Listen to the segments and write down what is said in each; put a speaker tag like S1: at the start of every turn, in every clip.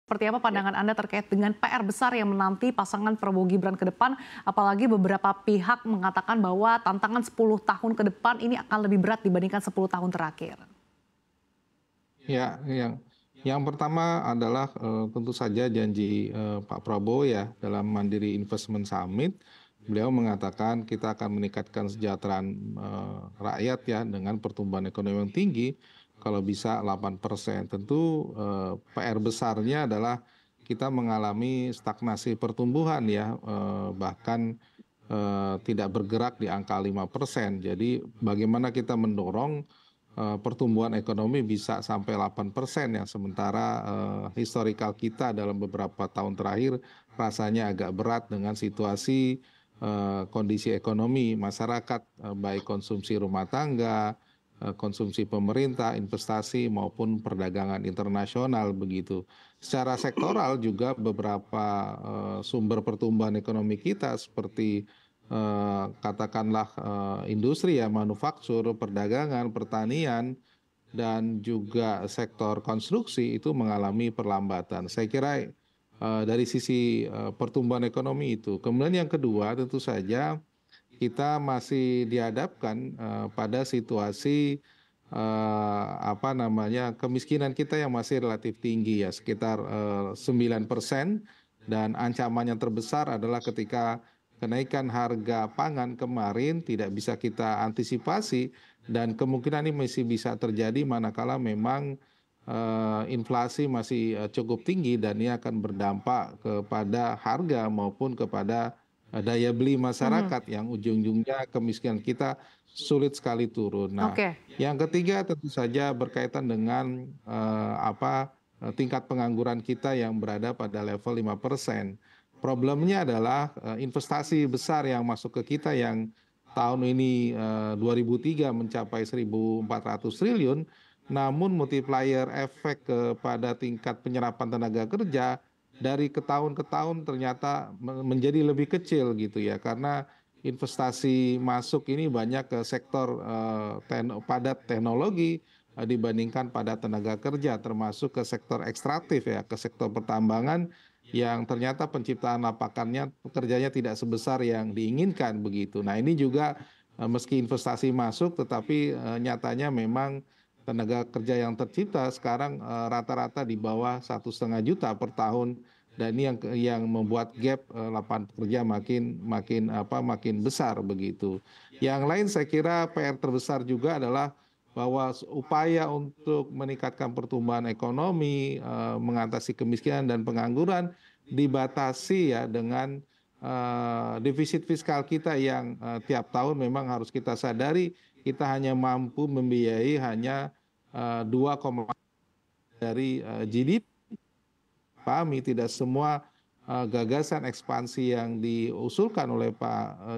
S1: Seperti apa pandangan Anda terkait dengan PR besar yang menanti pasangan Prabowo Gibran ke depan, apalagi beberapa pihak mengatakan bahwa tantangan 10 tahun ke depan ini akan lebih berat dibandingkan 10 tahun terakhir.
S2: Ya, yang pertama adalah tentu saja janji Pak Prabowo ya dalam Mandiri Investment Summit, beliau mengatakan kita akan meningkatkan kesejahteraan rakyat ya dengan pertumbuhan ekonomi yang tinggi, kalau bisa 8%. Tentu PR besarnya adalah kita mengalami stagnasi pertumbuhan ya, bahkan tidak bergerak di angka 5%. Jadi bagaimana kita mendorong pertumbuhan ekonomi bisa sampai 8% ya, sementara historikal kita dalam beberapa tahun terakhir rasanya agak berat dengan situasi kondisi ekonomi masyarakat, baik konsumsi rumah tangga, konsumsi pemerintah, investasi maupun perdagangan internasional begitu. Secara sektoral juga beberapa sumber pertumbuhan ekonomi kita seperti katakanlah industri ya, manufaktur, perdagangan, pertanian, dan juga sektor konstruksi itu mengalami perlambatan. Saya kira dari sisi pertumbuhan ekonomi itu. Kemudian yang kedua tentu saja kita masih dihadapkan pada situasi apa namanya, kemiskinan kita yang masih relatif tinggi ya, sekitar 9%, dan ancaman yang terbesar adalah ketika kenaikan harga pangan kemarin tidak bisa kita antisipasi, dan kemungkinan ini masih bisa terjadi manakala memang inflasi masih cukup tinggi, dan ini akan berdampak kepada harga maupun kepada daya beli
S1: Mhm.
S2: masyarakat yang ujung-ujungnya kemiskinan kita sulit sekali turun. Nah,
S1: Oke.
S2: yang ketiga tentu saja berkaitan dengan tingkat pengangguran kita yang berada pada level 5%. Problemnya adalah investasi besar yang masuk ke kita yang tahun ini 2003 mencapai 1.400 triliun, namun multiplier efek kepada tingkat penyerapan tenaga kerja dari ke tahun ternyata menjadi lebih kecil gitu ya, karena investasi masuk ini banyak ke sektor padat teknologi dibandingkan padat tenaga kerja, termasuk ke sektor ekstraktif ya, ke sektor pertambangan yang ternyata penciptaan lapangannya pekerjanya tidak sebesar yang diinginkan begitu. Nah, ini juga meski investasi masuk, tetapi nyatanya memang tenaga kerja yang tercipta sekarang rata-rata di bawah 1,5 juta per tahun, dan ini yang membuat gap lapangan kerja makin besar begitu. Yang lain saya kira PR terbesar juga adalah bahwa upaya untuk meningkatkan pertumbuhan ekonomi, mengatasi kemiskinan dan pengangguran dibatasi ya dengan defisit fiskal kita yang tiap tahun memang harus kita sadari kita hanya mampu membiayai hanya 2, dari GDP. Pahami tidak semua gagasan ekspansi yang diusulkan oleh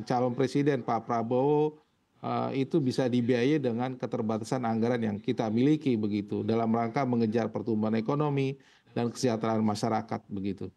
S2: calon presiden Pak Prabowo itu bisa dibiayai dengan keterbatasan anggaran yang kita miliki begitu, dalam rangka mengejar pertumbuhan ekonomi dan kesejahteraan masyarakat begitu.